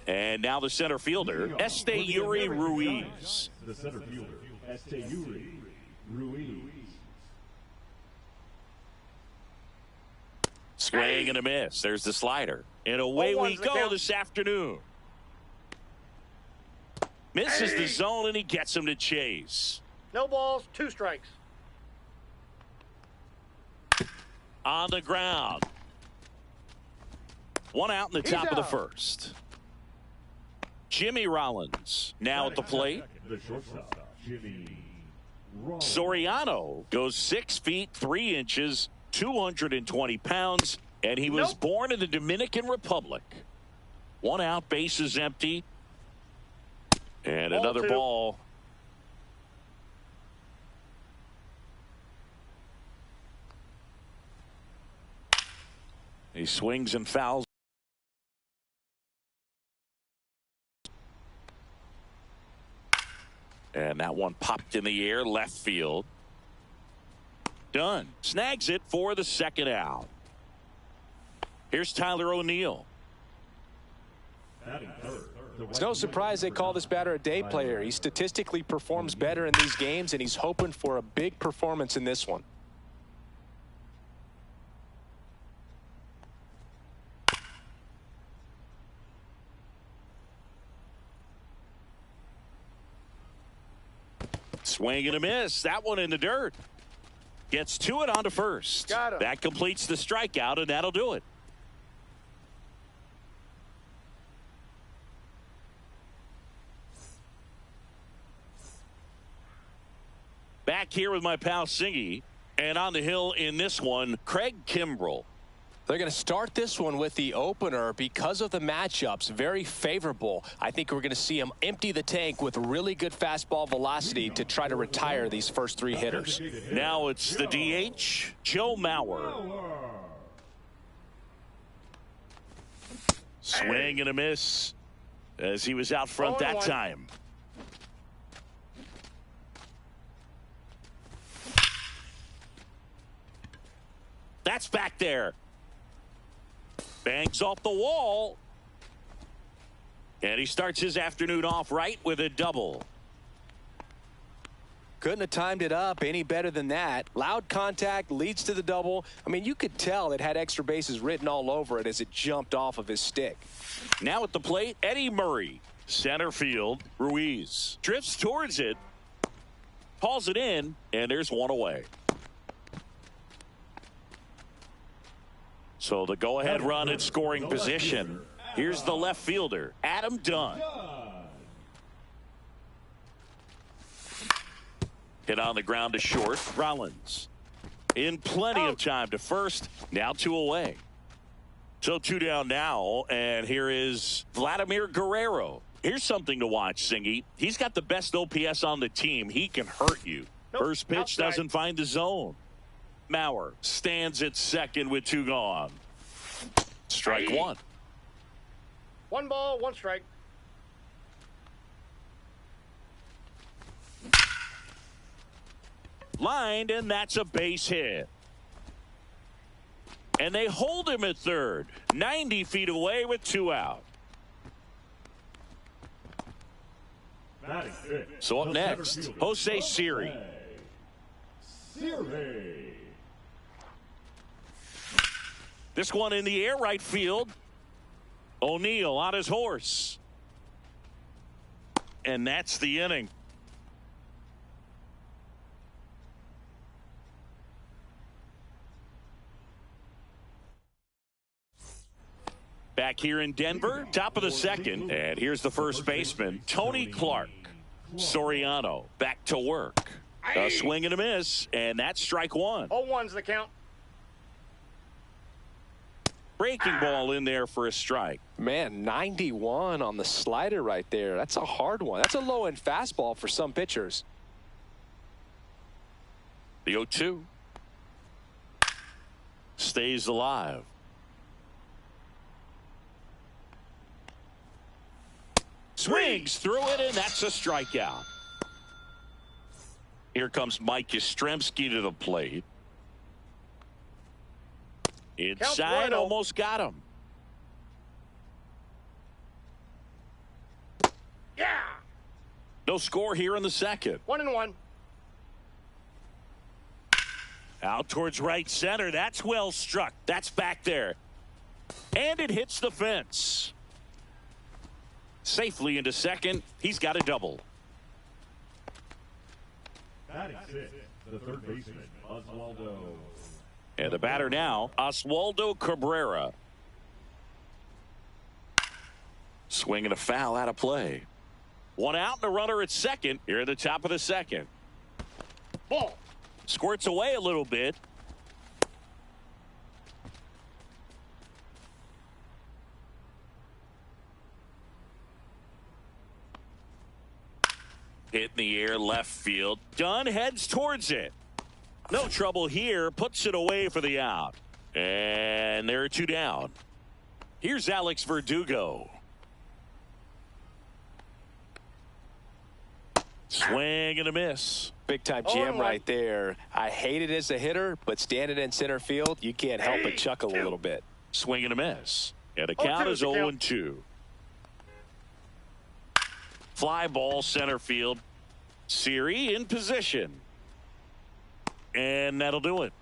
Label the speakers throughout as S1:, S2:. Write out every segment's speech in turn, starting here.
S1: And now the center fielder, Yuri Ruiz.
S2: The center fielder, Yuri Ruiz.
S1: Swing and a miss. There's the slider. And away we go this afternoon. Misses the zone, and he gets him to chase.
S3: No balls, 2 strikes.
S1: On the ground. 1 out in the top of the first. Jimmy Rollins now at the plate.
S2: The shortstop, Jimmy Rollins.
S1: Soriano goes 6 feet 3 inches, 220 pounds, and he was born in the Dominican Republic. 1 out, bases empty. And another ball. He swings and fouls. And that one popped in the air, left field. Done. Snags it for the 2nd out. Here's Tyler O'Neill.
S4: It's no surprise they call this batter a day player. He statistically performs better in these games, and he's hoping for a big performance in this one.
S1: Swing and a miss. That one in the dirt. Gets to it onto first. That completes the strikeout, and that'll do it. Back here with my pal Singy, and on the hill in this one, Craig Kimbrell.
S4: They're going to start this one with the opener because of the matchups. Very favorable. I think we're going to see him empty the tank with really good fastball velocity to try to retire these first 3 hitters.
S1: Now it's the DH, Joe Mauer. Swing and a miss as he was out front that time. That's back there. Bangs off the wall. And he starts his afternoon off right with a double.
S4: Couldn't have timed it up any better than that. Loud contact leads to the double. I mean, you could tell it had extra bases written all over it as it jumped off of his stick.
S1: Now at the plate, Eddie Murray. Center field, Ruiz drifts towards it. Hauls it in, and there's 1 away. So the go-ahead run in scoring position. Here's the left fielder, Adam Dunn. Hit on the ground to short. Rollins in plenty of time to first. Now 2 away. So 2 down now, and here is Vladimir Guerrero. Here's something to watch, Singy. He's got the best OPS on the team. He can hurt you. First pitch doesn't find the zone. Mauer stands at second with 2 gone. Strike 1.
S3: 1 ball, 1 strike.
S1: Lined, and that's a base hit. And they hold him at third. 90 feet away with 2 out. So up next, Jose Siri. This one in the air, right field. O'Neill on his horse. And that's the inning. Back here in Denver, top of the 2nd. And here's the first baseman, Tony Clark. Soriano back to work. A swing and a miss, and that's strike 1.
S3: 0-1's the count.
S1: Breaking ball in there for a strike.
S4: Man, 91 on the slider right there. That's a hard one. That's a low-end fastball for some pitchers.
S1: The 0-2 stays alive. Swings through it, and that's a strikeout. Here comes Mike Yastrzemski to the plate. Inside, almost got him. No score here in the second.
S3: 1-1.
S1: Out towards right center. That's well struck. That's back there. And it hits the fence. Safely into second. He's got a double.
S2: Batting sixth, the third baseman, Oswaldo.
S1: And the batter now, Oswaldo Cabrera. Swinging a foul out of play. One out and a runner at second here at the top of the second.
S3: Ball.
S1: Squirts away a little bit. Hit in the air left field. Dunn heads towards it. No trouble here. Puts it away for the out. And there are two down. Here's Alex Verdugo. Swing and a miss.
S4: Big time jam right there. I hate it as a hitter, but standing in center field, you can't help but chuckle a little bit.
S1: Swing and a miss. And the count is 0-2. Fly ball center field. Siri in position. And that'll do it.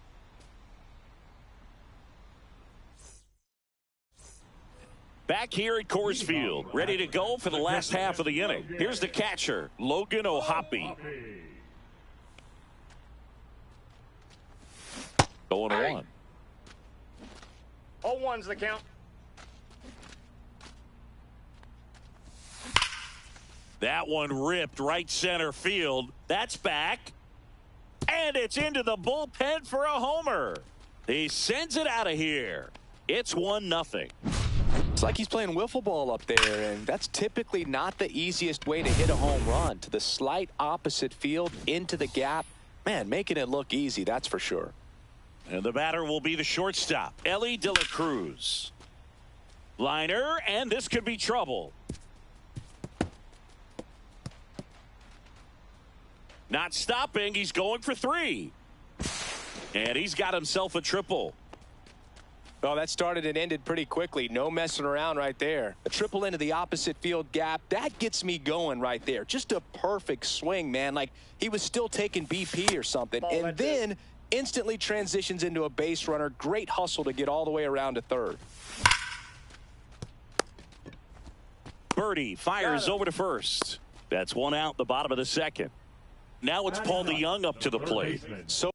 S1: Back here at Coors Field, ready to go for the last half of the inning. Here's the catcher, Logan O'Hoppe. 0-1.
S3: 0-1's the count.
S1: That one ripped right center field. That's back. And it's into the bullpen for a homer. He sends it out of here. It's 1-0.
S4: It's like he's playing wiffle ball up there, and that's typically not the easiest way to hit a home run. To the slight opposite field, into the gap. Man, making it look easy, that's for sure.
S1: And the batter will be the shortstop, Ellie De La Cruz. Liner, and this could be trouble. Not stopping. He's going for 3. And he's got himself a triple.
S4: Oh, that started and ended pretty quickly. No messing around right there. A triple into the opposite field gap. That gets me going right there. Just a perfect swing, man. Like he was still taking BP or something. And then instantly transitions into a base runner. Great hustle to get all the way around to third.
S1: Birdie fires over to first. That's one out, the bottom of the second. Now it's Paul DeYoung up to the plate.
S4: So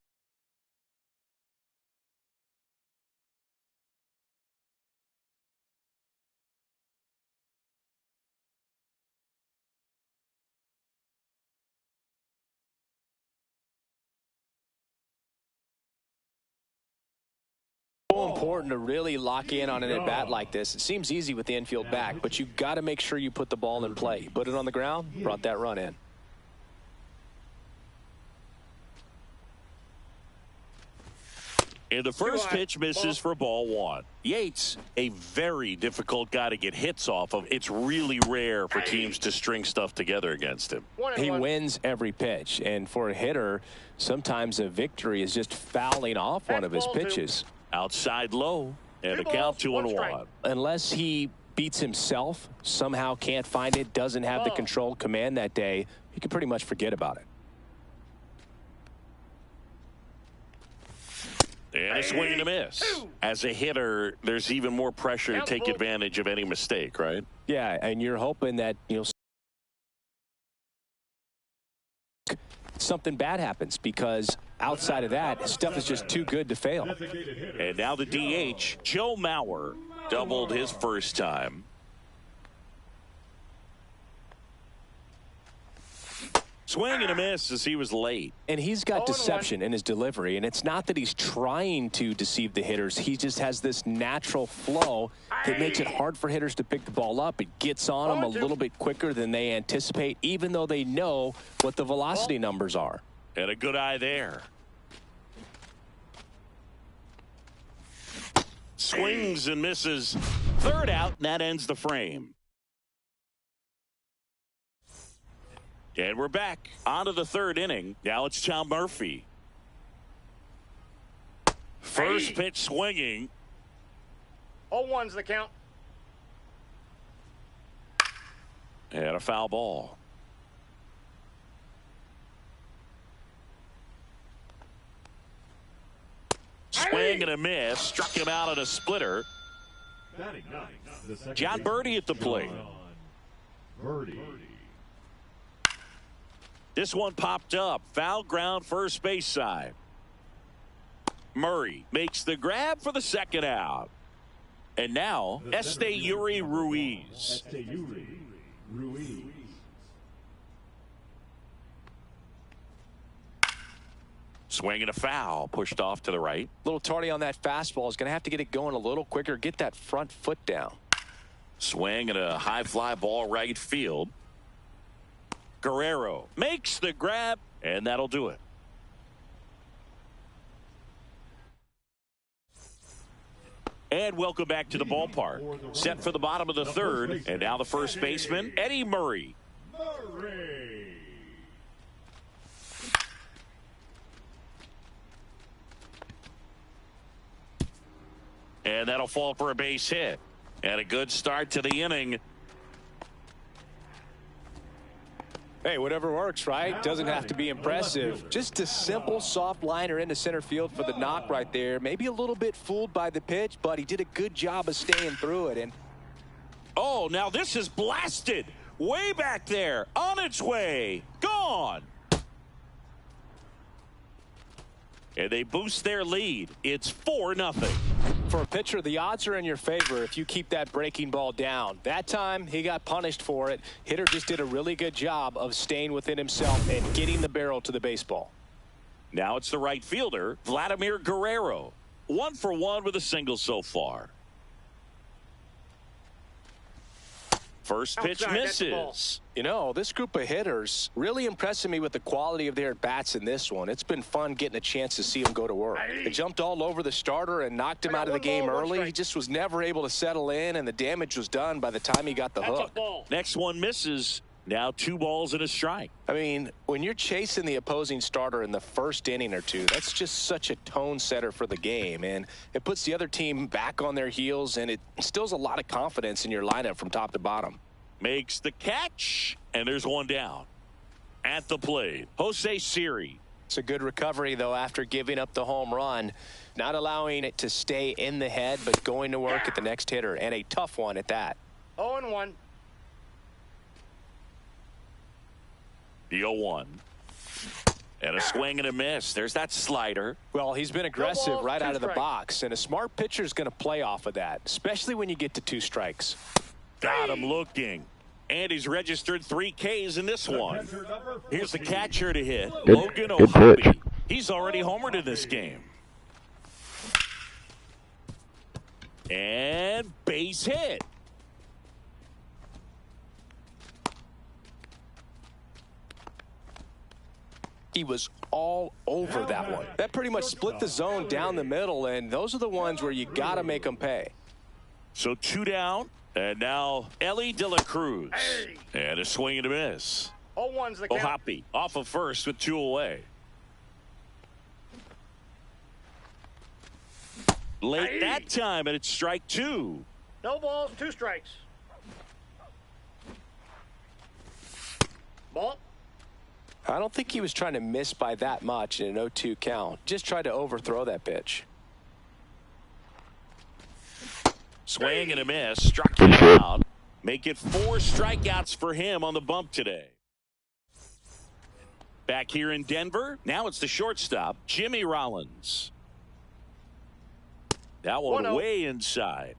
S4: important to really lock in on an at-bat like this. It seems easy with the infield back, but you got to make sure you put the ball in play. Put it on the ground, brought that run in.
S1: And the first pitch misses for ball 1. Yates, a very difficult guy to get hits off of. It's really rare for teams to string stuff together against him.
S4: He wins every pitch, and for a hitter, sometimes a victory is just fouling off one of his pitches.
S1: Outside low, and a count 2-1.
S4: Unless he beats himself, somehow can't find it, doesn't have the control command that day, you can pretty much forget about it.
S1: And a swing and a miss. As a hitter, there's even more pressure to take advantage of any mistake, right?
S4: Yeah, and you're hoping that, something bad happens, because outside of that, stuff is just too good to fail.
S1: And now the DH, Joe Mauer, doubled his first time. Swing and a miss as he was late.
S4: And he's got deception in his delivery, and it's not that he's trying to deceive the hitters. He just has this natural flow that makes it hard for hitters to pick the ball up. It gets on them a little bit quicker than they anticipate, even though they know what the velocity numbers are.
S1: And a good eye there. Swings and misses. Third out, and that ends the frame. And we're back onto the third inning. Now it's Tom Murphy. First pitch swinging.
S3: 0-1's the count.
S1: And a foul ball. Swing and a miss. Struck him out on a splitter. John Birdie at the plate.
S2: Birdie.
S1: This one popped up. Foul ground, first base side. Murray makes the grab for the second out. And now, Esteury Ruiz. Swing and a foul, pushed off to the right.
S4: A little tardy on that fastball. Is going to have to get it going a little quicker. Get that front foot down.
S1: Swing and a high fly ball right field. Guerrero makes the grab, and that'll do it. And welcome back to the ballpark. Set for the bottom of the third, and now the first baseman, Eddie Murray. And that'll fall for a base hit. And a good start to the inning.
S4: Hey, whatever works, right? Doesn't have to be impressive. Just a simple soft liner into center field for the knock right there. Maybe a little bit fooled by the pitch, but he did a good job of staying through it. And
S1: oh, now this is blasted. Way back there. On its way. Gone. And they boost their lead. It's 4-0.
S4: For a pitcher, the odds are in your favor if you keep that breaking ball down. That time, he got punished for it. Hitter just did a really good job of staying within himself and getting the barrel to the baseball.
S1: Now it's the right fielder, Vladimir Guerrero. 1 for 1 with a single so far. First pitch misses.
S4: You know, this group of hitters really impressing me with the quality of their at-bats in this one. It's been fun getting a chance to see them go to work. They jumped all over the starter and knocked him out of the game early. He just was never able to settle in, and the damage was done by the time he got the hook.
S1: Next one misses. Now 2 balls and a strike.
S4: I mean, when you're chasing the opposing starter in the first inning or two, that's just such a tone setter for the game. And it puts the other team back on their heels, and it instills a lot of confidence in your lineup from top to bottom.
S1: Makes the catch, and there's one down. At the plate, Jose Siri.
S4: It's a good recovery, though, after giving up the home run. Not allowing it to stay in the head, but going to work at the next hitter, and a tough one at that.
S3: 0-1.
S1: The 0-1. And a swing and a miss. There's that slider.
S4: Well, he's been aggressive
S3: balls,
S4: right
S3: 2
S4: out of the
S3: strikes.
S4: box, and a smart pitcher is going to play off of that, especially when you get to 2 strikes.
S1: Got him looking. And he's registered 3 Ks in this one. Here's the catcher to hit. Logan O'Hoppe. He's already homered in this game. And base hit.
S4: He was all over that one. That pretty much split the zone down the middle, and those are the ones where you got to make them pay.
S1: So 2 down, and now Ellie De La Cruz. And a swing and a miss.
S3: 0-1's the count.
S1: O'Hoppe off of first with 2 away. Late that time, and it's strike 2.
S3: No balls, 2 strikes. Ball.
S4: I don't think he was trying to miss by that much in an 0-2 count. Just tried to overthrow that pitch.
S1: Swing and a miss. Struck him out. Make it 4 strikeouts for him on the bump today. Back here in Denver, now it's the shortstop, Jimmy Rollins. That one
S3: 1-0.
S1: way inside.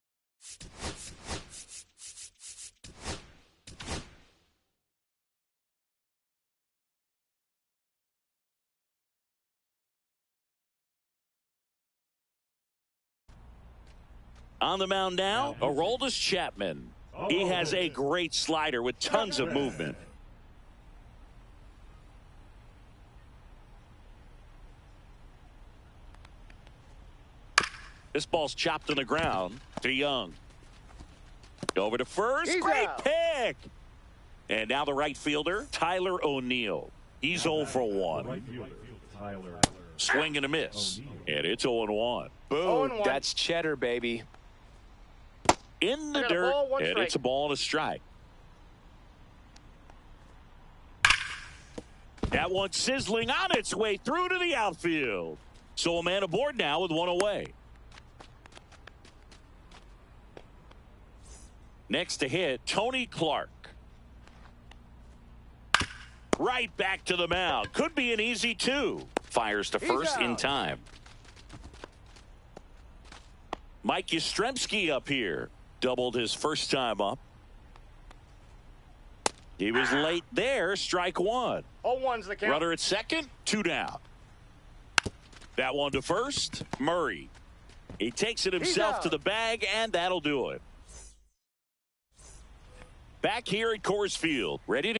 S1: On the mound now, Aroldis Chapman. He has a great slider with tons of movement. This ball's chopped on the ground to Young. Over to first.
S3: He's
S1: Great
S3: out.
S1: pick. And now the right fielder, Tyler O'Neill. He's 0 for 1. Swing and a miss. And it's 0-1.
S4: Boom.
S3: 0-1.
S4: That's cheddar, baby.
S1: In the
S3: got a
S1: dirt,
S3: ball, 1
S1: and
S3: strike.
S1: it's a ball and a strike. That one sizzling on its way through to the outfield. So a man aboard now with 1 away. Next to hit, Tony Clark. Right back to the mound. Could be an easy two. Fires to first in time. Mike Yastrzemski up here. Doubled his first time up. He was late there. Strike one.
S3: 0-1's the count.
S1: Runner at second. 2 down. That one to first. Murray. He takes it himself to the bag, and that'll do it. Back here at Coors Field. Ready to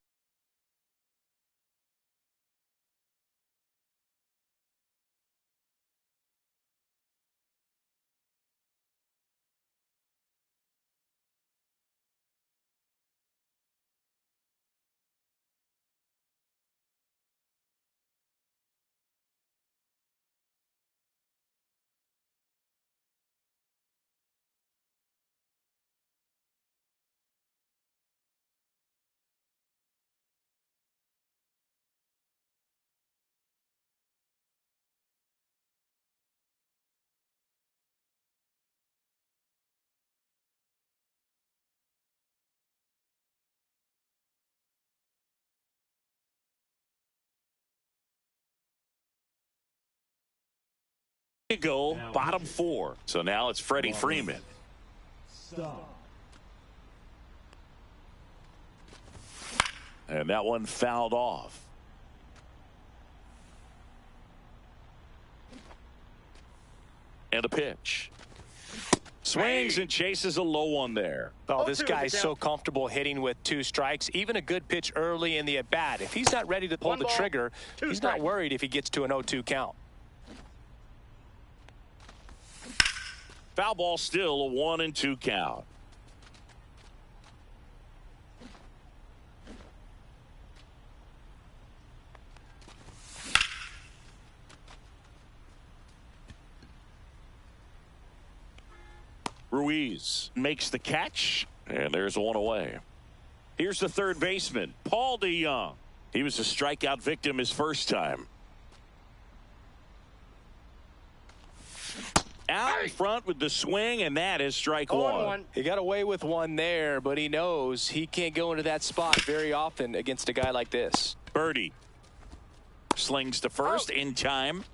S1: go bottom 4. So now it's Freddie Freeman.
S2: Stop.
S1: And that one fouled off. And a pitch. Swings and chases a low one there.
S4: Oh, this guy's so comfortable hitting with 2 strikes. Even a good pitch early in the at-bat. If he's not ready to pull the trigger, he's not worried if he gets to an 0-2 count.
S1: Foul ball, still a 1-2 count. Ruiz makes the catch, and there's one away. Here's the third baseman, Paul DeYoung. He was a strikeout victim his first time. Out in front with the swing, and that is strike one.
S4: He got away with one there, but he knows he can't go into that spot very often against a guy like this.
S1: Birdie slings to first in time.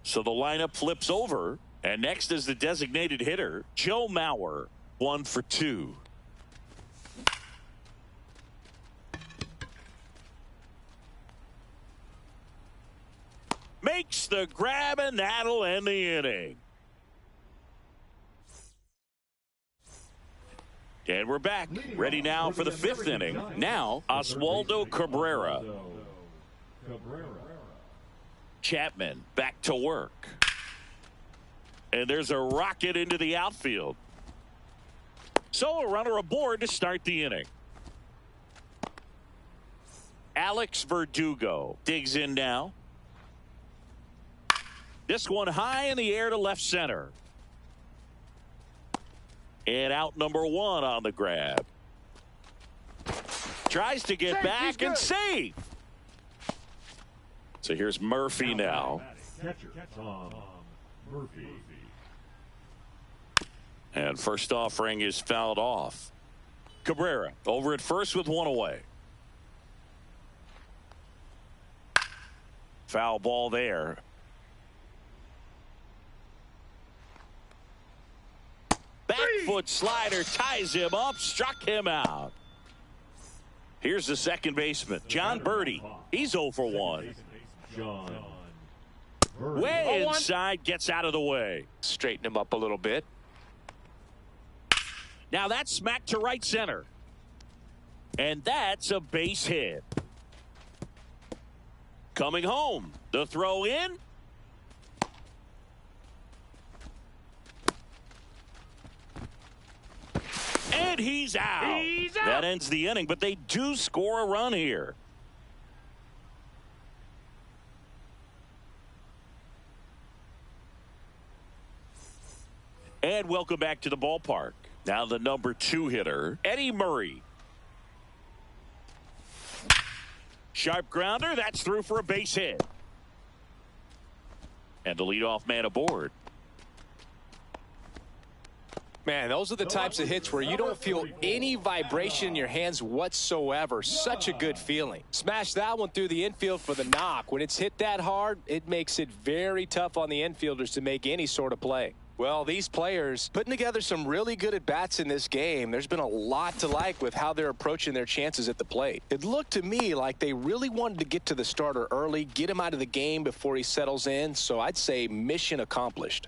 S1: So the lineup flips over, and next is the designated hitter, Joe Mauer, 1 for 2. Makes the grab, and that'll end the inning. And we're back. Ready now for the 5th inning. Now, Oswaldo Cabrera. Chapman back to work. And there's a rocket into the outfield. So a runner aboard to start the inning. Alex Verdugo digs in now. This one high in the air to left center. And out number 1 on the grab. Tries to get back and save. So here's Murphy now.
S2: Catcher, Tom Murphy.
S1: And first offering is fouled off. Cabrera over at first with 1 away. Foul ball there. Back foot slider ties him up, struck him out. Here's the second baseman, John Birdie. He's 0 for 1. Way inside, gets out of the way.
S4: Straighten him up a little bit.
S1: Now that's smacked to right center. And that's a base hit. Coming home. The throw in. And he's out. That ends the inning, but they do score a run here. And welcome back to the ballpark. Now the number 2 hitter, Eddie Murray. Sharp grounder, that's through for a base hit. And the leadoff man aboard.
S4: Man, those are the types of hits where you don't feel any vibration in your hands whatsoever. Such a good feeling. Smash that one through the infield for the knock. When it's hit that hard, it makes it very tough on the infielders to make any sort of play. Well, these players putting together some really good at-bats in this game. There's been a lot to like with how they're approaching their chances at the plate. It looked to me like they really wanted to get to the starter early, get him out of the game before he settles in. So I'd say mission accomplished.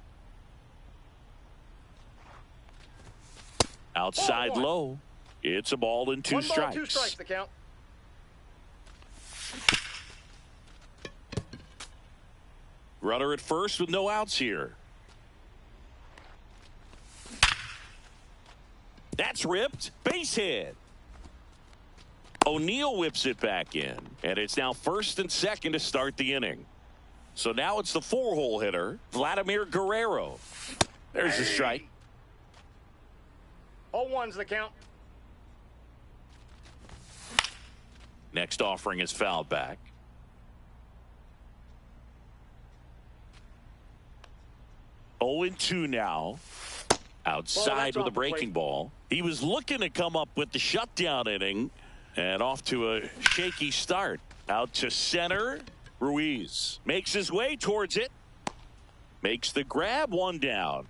S1: Outside low. It's a ball and 2 strikes.
S3: 2 strikes the count.
S1: Runner at first with no outs here. That's ripped. Base hit. O'Neill whips it back in. And it's now first and second to start the inning. So now it's the 4-hole hitter, Vladimir Guerrero. There's the strike.
S3: 0-1's the count.
S1: Next offering is fouled back. Oh and 2 now. Outside with a breaking ball. He was looking to come up with the shutdown inning and off to a shaky start. Out to center. Ruiz makes his way towards it. Makes the grab, 1 down.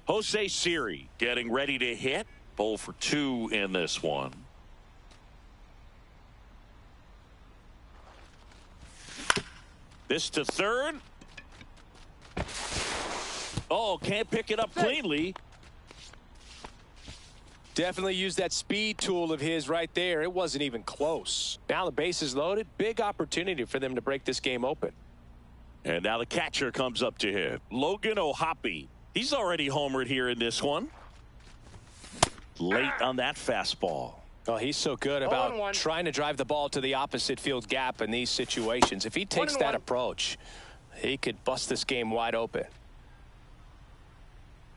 S1: Jose Siri getting ready to hit. 0 for 2 in this one. This to third. Oh, can't pick it up cleanly.
S4: Definitely used that speed tool of his right there. It wasn't even close. Now the base is loaded. Big opportunity for them to break this game open.
S1: And now the catcher comes up to him. Logan O'Hoppe. He's already homered here in this one. Late on that fastball.
S4: Oh, he's so good about trying to drive the ball to the opposite field gap in these situations. If he takes that approach, he could bust this game wide open.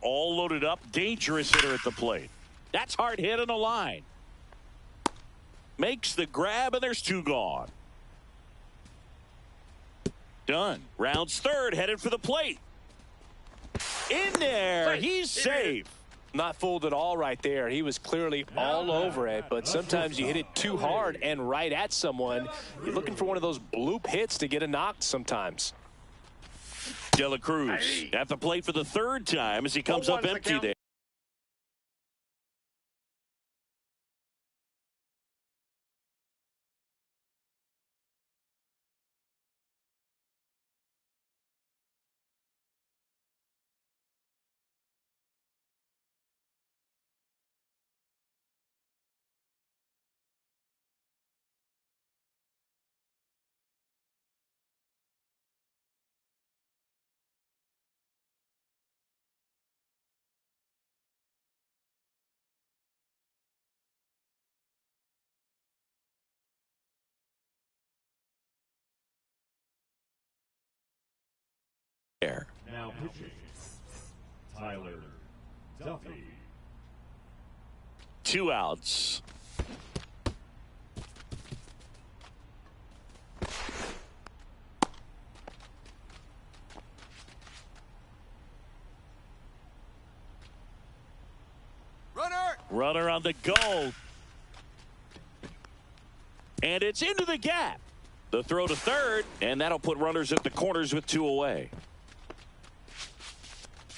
S1: All loaded up. Dangerous hitter at the plate. That's hard hit on the line. Makes the grab, and there's 2 gone. Done. Rounds third, headed for the plate. In there. He's safe.
S4: Not fooled at all right there. He was clearly all over it, but sometimes you hit it too hard and right at someone. You're looking for one of those bloop hits to get a knock sometimes.
S1: De La Cruz at the plate for the 3rd time as he comes up empty there.
S2: Now pitching, Tyler Duffy.
S1: 2 outs. Runner on the go. And it's into the gap. The throw to third, and that'll put runners at the corners with 2 away.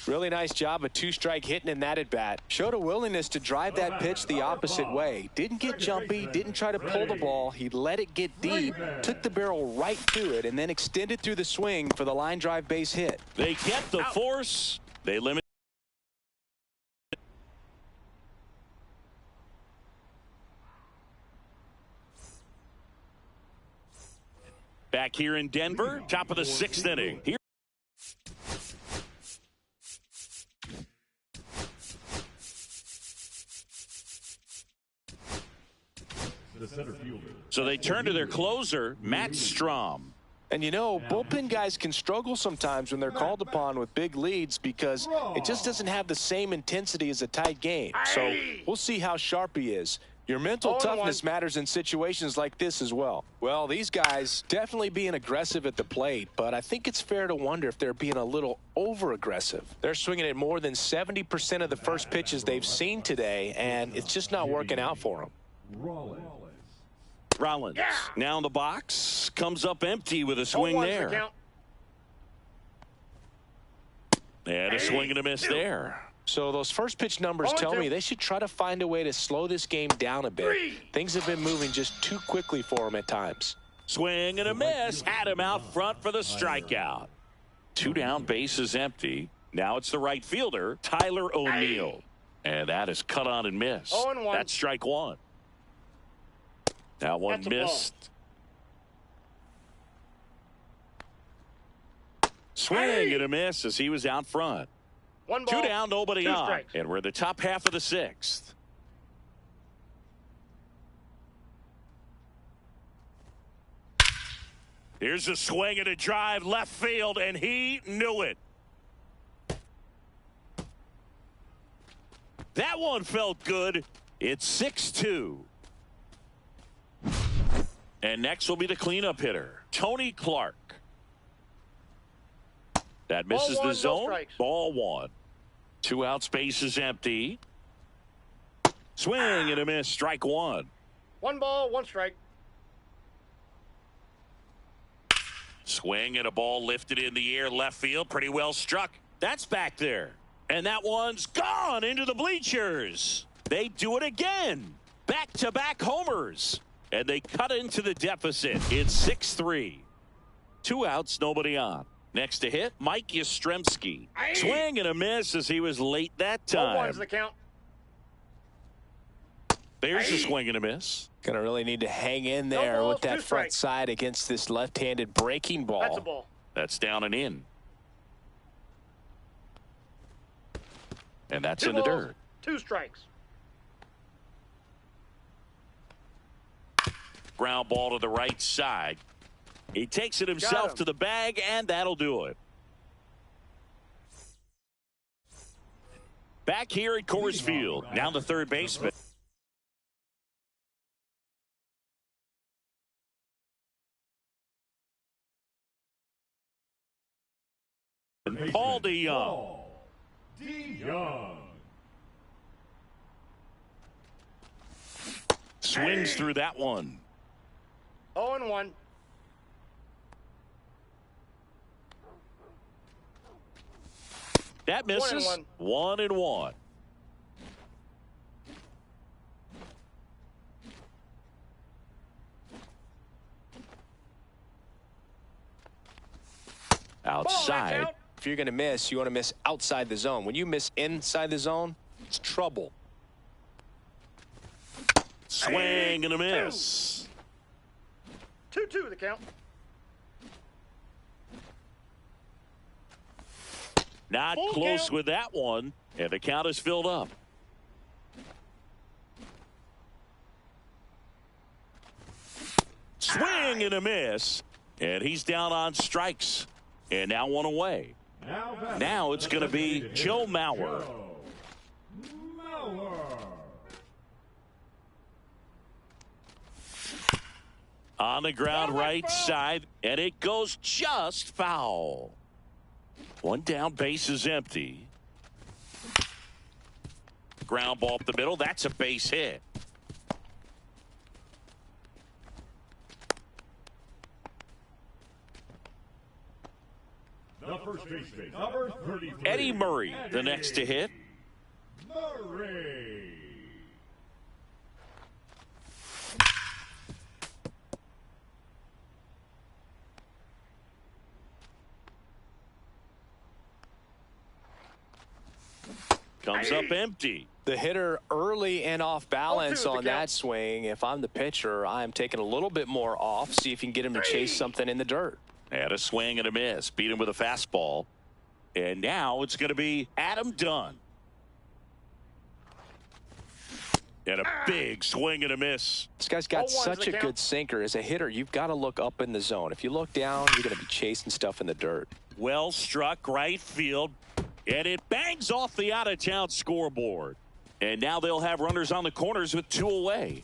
S4: Really nice job of 2-strike hitting in that at bat. Showed a willingness to drive that pitch the opposite way. Didn't get jumpy, didn't try to pull the ball. He let it get deep, took the barrel right to it, and then extended through the swing for the line drive base hit.
S1: They get the force. They limit. Back here in Denver, top of the 6th inning. Here.
S2: The center fielder.
S1: So they turn to their closer, Matt Strom.
S4: And you know, bullpen guys can struggle sometimes when they're called upon with big leads because it just doesn't have the same intensity as a tight game. So we'll see how sharp he is. Your mental
S3: 0-1.
S4: toughness matters in situations like this as well. Well, these guys definitely being aggressive at the plate, but I think it's fair to wonder if they're being a little over-aggressive. They're swinging at more than 70% of the first pitches they've seen today, and it's just not working out for them.
S1: Rollins now in the box, comes up empty with a swing
S3: 0-1's
S1: there.
S3: the count.
S1: And a swing and a miss there.
S4: So those first pitch numbers tell me they should try to find a way to slow this game down a bit. Things have been moving just too quickly for them at times.
S1: Swing and a miss. Had him out front for the strikeout. 2 down, bases empty. Now it's the right fielder, Tyler O'Neill. And that is cut on and missed.
S3: 0-1.
S1: That's strike one. That one
S3: That's a
S1: missed. Swing and a miss as he was out front.
S3: 1 ball,
S1: 2 down, nobody
S3: 2
S1: on.
S3: strikes.
S1: And we're in the top half of the 6th. Here's a swing and a drive left field, and he knew it. That one felt good. It's 6-2. And next will be the cleanup hitter, Tony Clark. That misses
S3: Ball 1,
S1: the
S3: no
S1: zone.
S3: strikes.
S1: Ball 1. 2 out, space is empty. Swing and a miss, strike 1.
S3: 1 ball, 1 strike.
S1: Swing and a ball lifted in the air, left field, pretty well struck. That's back there. And that one's gone into the bleachers. They do it again. Back-to-back homers. And they cut into the deficit. It's 6-3. 2 outs, nobody on. Next to hit, Mike Yastrzemski. Swing and a miss as he was late that time.
S3: 0-1's the count.
S1: There's a swing and a miss.
S4: Going to really need to hang in there
S3: balls,
S4: with that
S3: 2
S4: front
S3: strikes.
S4: side against this left-handed breaking ball.
S3: That's a ball.
S1: That's down and in. And that's
S3: 2
S1: in the
S3: balls,
S1: dirt.
S3: 2 strikes.
S1: Ground ball to the right side. He takes it himself to the bag, and that'll do it. Back here at Coors Field. Now the third baseman. Paul DeYoung.
S2: Young.
S1: Swings through that one.
S3: 0-1.
S1: That misses.
S3: 1-1.
S1: 1-1. Outside.
S4: If you're going to miss, you want to miss outside the zone. When you miss inside the zone, it's trouble.
S1: Swing and a miss.
S3: 2-2 the count.
S1: Not
S3: Full
S1: close
S3: count.
S1: with that one, and the count is filled up. Swing and a miss, and he's down on strikes, and now one away. Now it's going to be Joe Mauer. On the ground right side, and it goes just foul. 1 down, base is empty. Ground ball up the middle. That's a base hit.
S2: The first baseman, number 33.
S1: Eddie Murray, the next to hit.
S2: Murray.
S1: Comes up empty.
S4: The hitter early and off balance
S3: 0-2
S4: on
S3: the
S4: that
S3: count.
S4: swing. If I'm the pitcher, I'm taking a little bit more off, see if you can get him to chase something in the dirt.
S1: Had a swing and a miss. Beat him with a fastball. And now it's going to be Adam Dunn. And a big swing and a miss.
S4: This guy's got
S3: 0-1's
S4: such
S3: the
S4: a
S3: count.
S4: good sinker. As a hitter, you've got to look up in the zone. If you look down, you're going to be chasing stuff in the dirt.
S1: Well struck right field. And it bangs off the out-of-town scoreboard. And now they'll have runners on the corners with 2 away.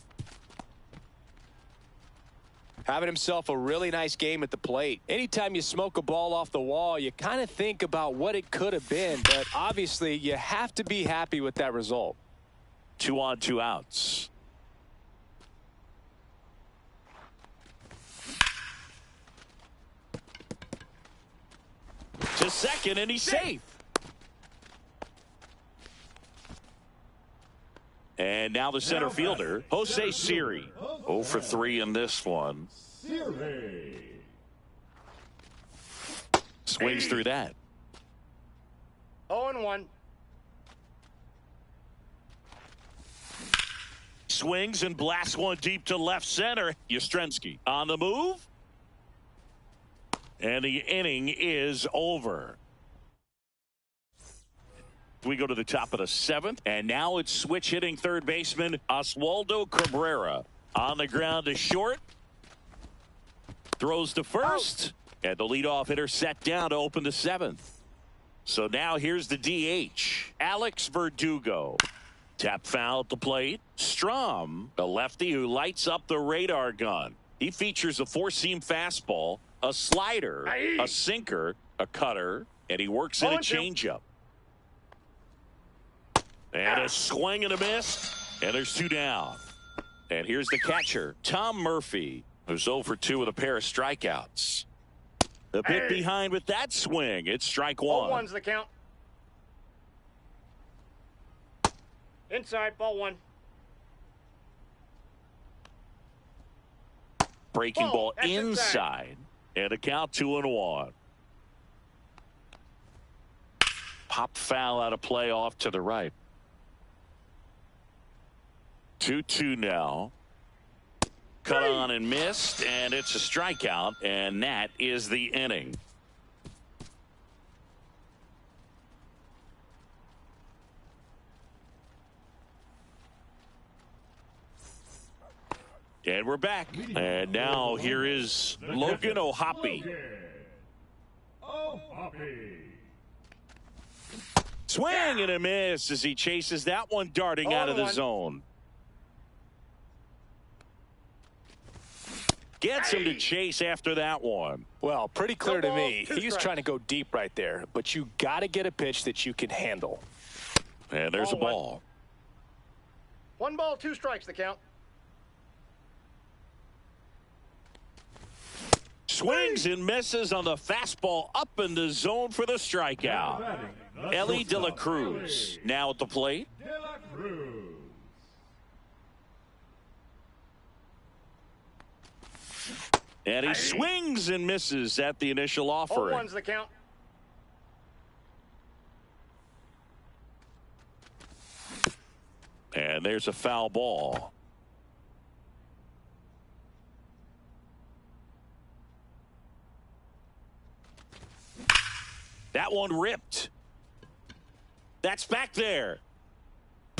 S4: Having himself a really nice game at the plate. Anytime you smoke a ball off the wall, you kind of think about what it could have been, but obviously you have to be happy with that result.
S1: 2 on, 2 outs. To second, and he's safe. And now the center fielder, Jose Siri. 0 for 3 in this one. Swings through that.
S3: 0-1.
S1: Swings and blasts one deep to left center. Yastrzemski on the move. And the inning is over. We go to the top of the 7th, and now it's switch hitting third baseman Oswaldo Cabrera on the ground to short. Throws to first, and the leadoff hitter set down to open the 7th. So now here's the DH, Alex Verdugo. Tap foul at the plate. Strom, a lefty who lights up the radar gun. He features a 4-seam fastball, a slider, a sinker, a cutter, and he works in a changeup. And a swing and a miss, and there's 2 down. And here's the catcher, Tom Murphy, who's 0 for 2 with a pair of strikeouts. The bit behind with that swing. It's strike 1.
S3: 0-1's the count. Inside, ball 1.
S1: Breaking ball
S3: That's
S1: inside. And a count 2-1. Pop foul out of play off to the right. 2-2 now. Cut on and missed, and it's a strikeout, and that is the inning. And we're back. And now here is Logan O'Hoppe. Swing and a miss as he chases that one darting out of the zone. Gets him to chase after that one.
S4: Well, pretty clear to me. He's trying to go deep right there, but you got to get a pitch that you can handle.
S1: And there's a ball.
S3: 1 ball, 2 strikes, the count.
S1: Swings and misses on the fastball up in the zone for the strikeout. Ellie De La Cruz now at the plate. And he swings and misses at the initial offering.
S3: 0-1's the count.
S1: And there's a foul ball. That one ripped. That's back there.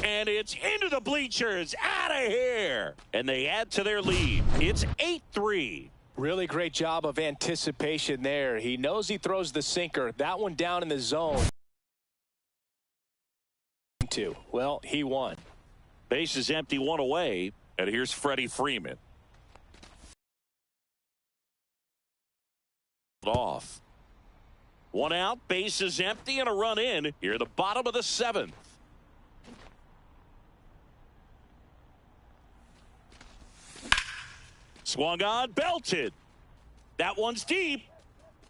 S1: And it's into the bleachers. Out of here. And they add to their lead. It's 8-3.
S4: Really great job of anticipation there. He knows he throws the sinker. That one down in the zone. Well, he won.
S1: Base is empty, 1 away. And here's Freddie Freeman. Off. 1 out, base is empty, and a run in here at the bottom of the 7th. Swung on, belted. That one's deep.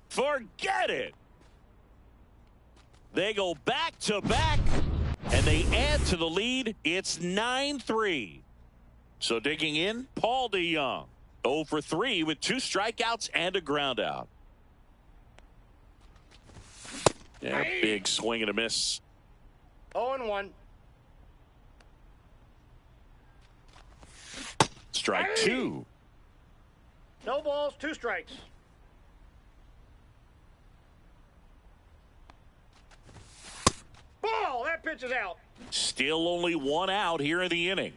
S1: Forget it. They go back to back, and they add to the lead. It's 9-3. So digging in, Paul DeJong. 0 for 3 with 2 strikeouts and a ground out. Yeah, big swing and a miss.
S3: 0-1.
S1: Strike 2.
S3: No balls, 2 strikes. Ball! That pitch is out.
S1: Still only 1 out here in the inning.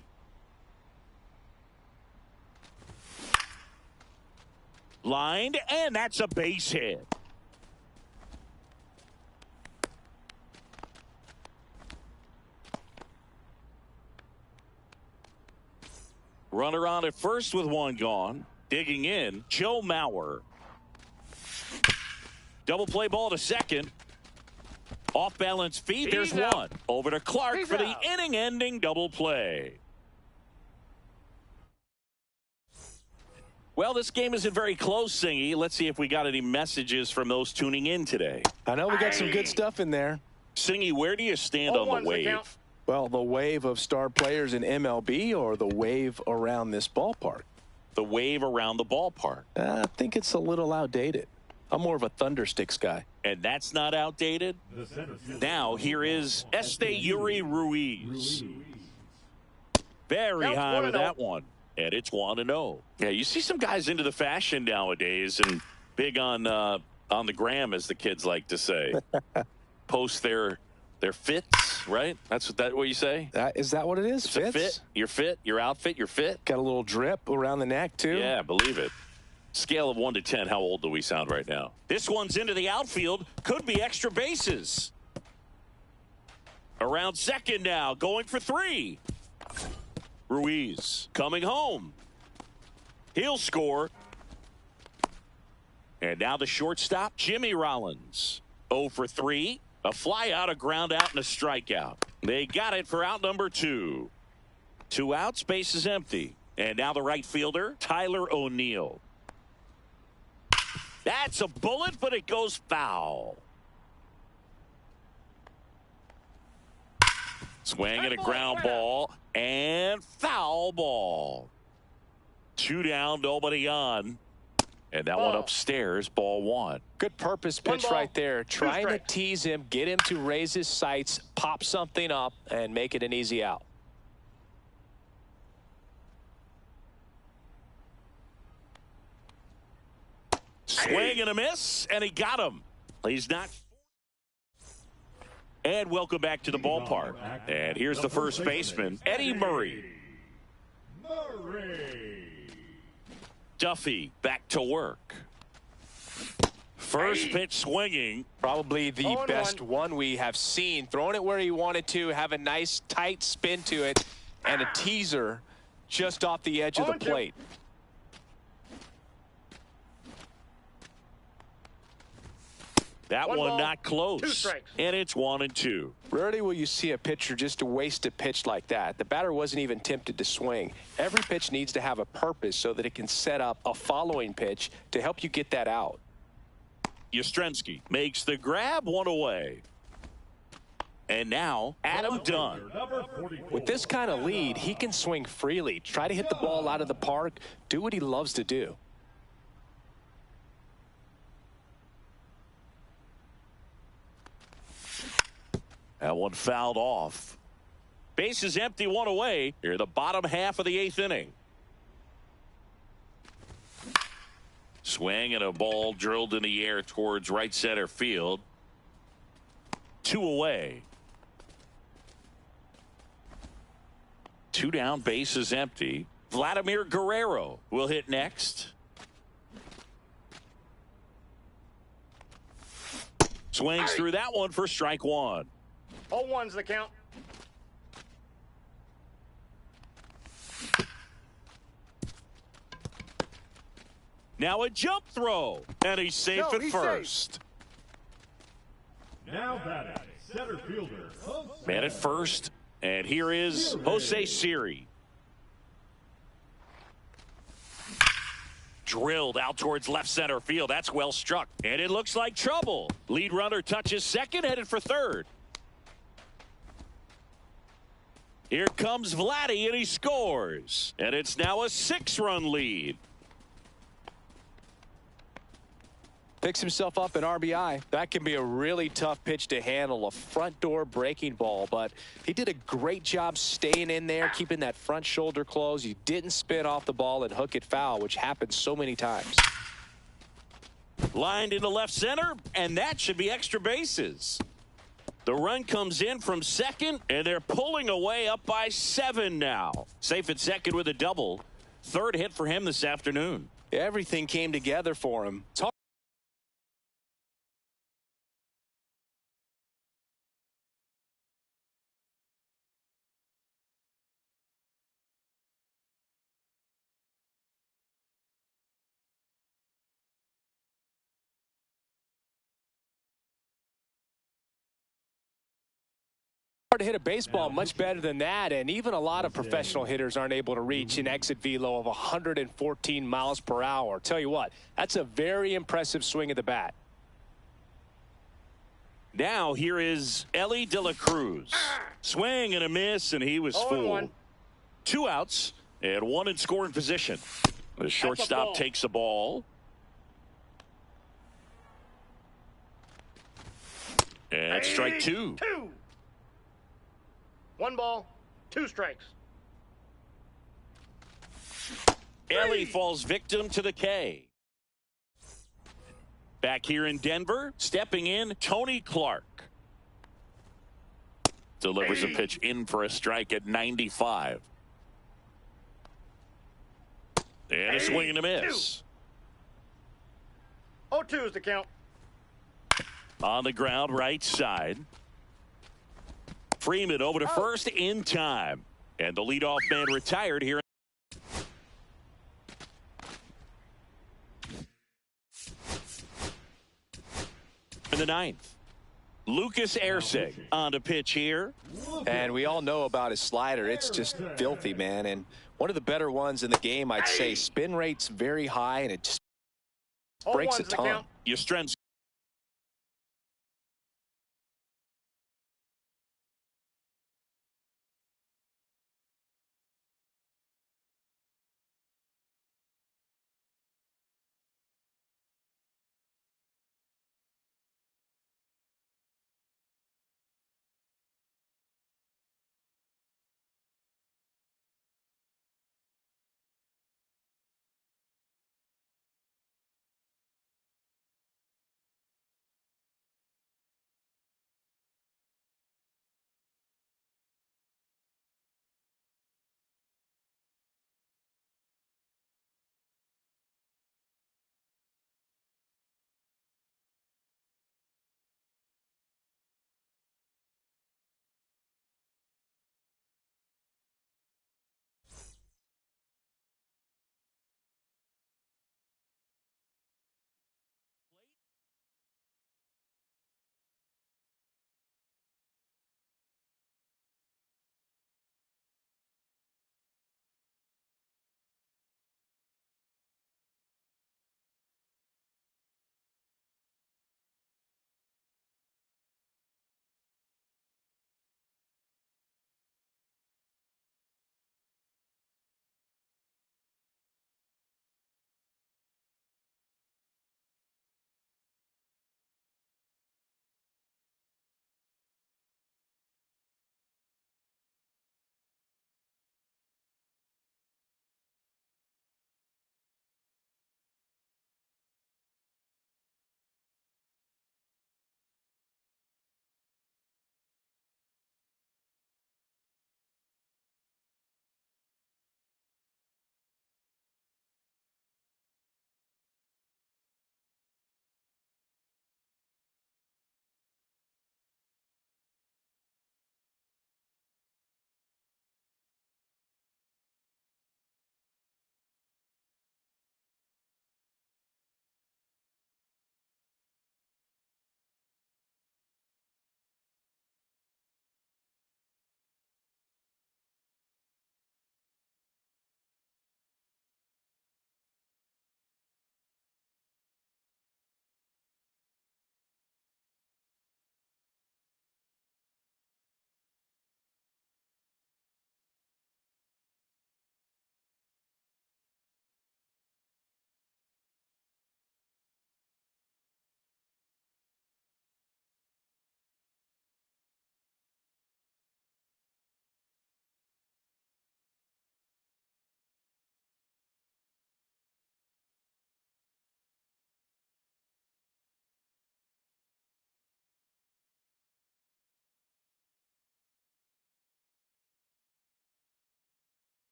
S1: Lined, and that's a base hit. Runner on at first with one gone. Digging in, Joe Mauer. Double play ball to second. Off balance feed. There's one. Over to Clark for the inning-ending double play. Well, this game isn't very close, Singy. Let's see if we got any messages from those tuning in today.
S4: I know we got some good stuff in there.
S1: Singy, where do you stand on the wave?
S4: Well, the wave of star players in MLB or the wave around this ballpark?
S1: The wave around the ballpark.
S4: I think it's a little outdated. I'm more of a Thundersticks guy.
S1: And that's not outdated? Now, here is Yuri Ruiz. Very high with that one. And it's 1-0. Yeah, you see some guys into the fashion nowadays and big on the gram, as the kids like to say. Post their fits, right? That's what you say?
S4: Is that what it is?
S1: It's a fit. You're fit. Your outfit, you're fit.
S4: Got a little drip around the neck, too.
S1: Yeah, believe it. Scale of 1 to 10, how old do we sound right now? This one's into the outfield. Could be extra bases. Around second now, going for 3. Ruiz coming home. He'll score. And now the shortstop, Jimmy Rollins. 0 for 3. A fly out, a ground out, and a strikeout. They got it for out number 2. 2 outs, base is empty. And now the right fielder, Tyler O'Neill. That's a bullet, but it goes foul. Swing and a ground ball and foul ball. 2 down, nobody on. And that one upstairs, ball 1.
S4: Good purpose pitch right there. Trying to tease him, get him to raise his sights, pop something up, and make it an easy out.
S1: Swing and a miss, and he got him. He's not. And welcome back to the ballpark. And here's the first baseman, Eddie Murray. Duffy back to work. First pitch swinging.
S4: Probably the best one we have seen. Throwing it where he wanted to, have a nice tight spin to it, and a teaser just off the edge of the plate.
S1: That one not close. And it's 1-2.
S4: Rarely will you see a pitcher just to waste a pitch like that. The batter wasn't even tempted to swing. Every pitch needs to have a purpose so that it can set up a following pitch to help you get that out.
S1: Yastrzemski makes the grab, 1 away. And now Adam Dunn.
S4: With this kind of lead, he can swing freely, try to hit the ball out of the park, do what he loves to do.
S1: That one fouled off. Base is empty, 1 away. Here, the bottom half of the 8th inning. Swing and a ball drilled in the air towards right center field. 2 away. 2 down, base is empty. Vladimir Guerrero will hit next. Swings through that one for strike 1.
S3: 0-1's the count.
S1: Now a jump throw, and he's safe at first.
S2: Now batting, center fielder.
S1: Man at first, and here is Jose Siri. Drilled out towards left center field. That's well struck, and it looks like trouble. Lead runner touches second, headed for third. Here comes Vladdy, and he scores. And it's now a 6-run lead.
S4: Picks himself up an RBI. That can be a really tough pitch to handle, a front door breaking ball, but he did a great job staying in there, keeping that front shoulder closed. He didn't spin off the ball and hook it foul, which happens so many times.
S1: Lined into left center, and that should be extra bases. The run comes in from second, and they're pulling away up by 7 now. Safe at second with a double. Third hit for him this afternoon.
S4: Everything came together for him. It's hard Hard to hit a baseball much better than that, and even a lot of professional hitters aren't able to reach an exit velo of 114 miles per hour. Tell you what, that's a very impressive swing of the bat.
S1: Now here is Ellie De La Cruz. Swing and a miss, and he was fooled. 2 outs and 1 in scoring position. The shortstop takes the ball. And strike 2.
S3: 1 ball, 2 strikes.
S1: Ellie falls victim to the K. Back here in Denver, stepping in, Tony Clark. Delivers a pitch in for a strike at 95. And a swing and a miss.
S3: 0-2 is the count.
S1: On the ground, right side. Freeman over to first in time. And the leadoff man retired here. In the 9th. Lucas Erceg on the pitch here.
S4: And we all know about his slider. It's just filthy, man. And one of the better ones in the game, I'd say. Spin rate's very high, and it just breaks a ton.
S1: Yastrzemski